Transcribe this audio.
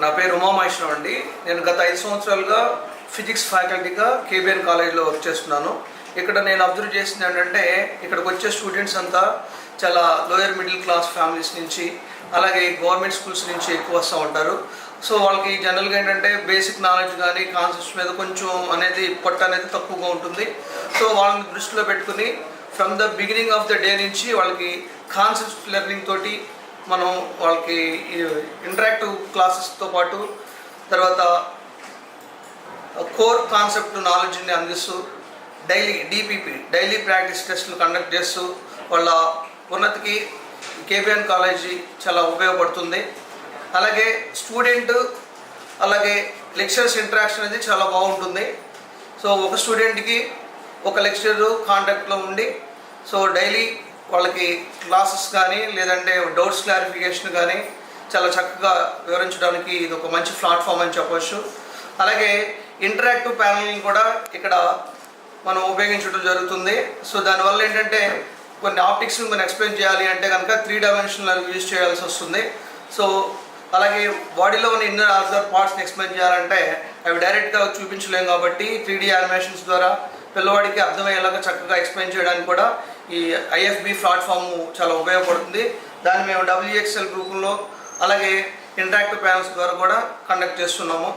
నా పేరు ఉమామహేశ్వరం అండి. నేను గత 5 సంవత్సరాలుగా ఫిజిక్స్ ఫ్యాకల్టీగా కేబిఎన్ కాలేజ్లో వర్క్ చేస్తున్నాను. ఇక్కడ నేను అబ్జర్వ్ చేసింది ఏంటంటే, ఇక్కడికి వచ్చే స్టూడెంట్స్ అంతా చాలా లోయర్ మిడిల్ క్లాస్ ఫ్యామిలీస్ నుంచి, అలాగే గవర్నమెంట్ స్కూల్స్ నుంచి ఎక్కువ వస్తూ ఉంటారు. సో వాళ్ళకి జనరల్గా ఏంటంటే బేసిక్ నాలెడ్జ్ కానీ కాన్సెప్ట్స్ మీద కొంచెం అనేది పొట్ట అనేది తక్కువగా ఉంటుంది. సో వాళ్ళని దృష్టిలో పెట్టుకుని from the beginning of the day నుంచి వాళ్ళకి కాన్సెప్ట్ లెర్నింగ్ తోటి మనం వాళ్ళకి ఇంటరాక్టివ్ క్లాసెస్తో పాటు తర్వాత కోర్ కాన్సెప్ట్ నాలెడ్జ్ని అందిస్తూ డైలీ ప్రాక్టీస్ టెస్టులు కండక్ట్ చేస్తూ వాళ్ళ ఉన్నతికి కేబిఎన్ కాలేజీ చాలా ఉపయోగపడుతుంది. అలాగే స్టూడెంట్ అలాగే లెక్చరర్స్ ఇంటరాక్షన్ అనేది చాలా బాగుంటుంది. సో ఒక స్టూడెంట్కి ఒక లెక్చరర్ కాంటాక్ట్లో ఉండి సో డైలీ వాళ్ళకి క్లాసెస్ కానీ లేదంటే డౌట్స్ క్లారిఫికేషన్ కానీ చాలా చక్కగా వివరించడానికి ఇది ఒక మంచి ప్లాట్ఫామ్ అని చెప్పవచ్చు. అలాగే ఇంటరాక్టివ్ ప్యానల్ని కూడా ఇక్కడ మనం ఉపయోగించడం జరుగుతుంది. సో దానివల్ల ఏంటంటే కొన్ని ఆప్టిక్స్ని మనం ఎక్స్ప్లెయిన్ చేయాలి అంటే కనుక 3 డైమెన్షనల్ యూజ్ చేయాల్సి వస్తుంది. సో అలాగే బాడీలో ఉన్న ఇన్నర్ అదర్ పార్ట్స్ని ఎక్స్ప్లెయిన్ చేయాలంటే అవి డైరెక్ట్గా చూపించలేము కాబట్టి 3D యానిమేషన్స్ ద్వారా పిల్లవాడికి అర్థమయ్యేలాగా చక్కగా ఎక్స్ప్లెయిన్ చేయడానికి కూడా ఈ ఐఎఫ్బి ప్లాట్ఫామ్ చాలా ఉపయోగపడుతుంది. దాన్ని మేము WXL గ్రూపుల్లో అలాగే ఇంటరాక్టివ్ ప్యానల్స్ ద్వారా కూడా కండక్ట్ చేస్తున్నాము.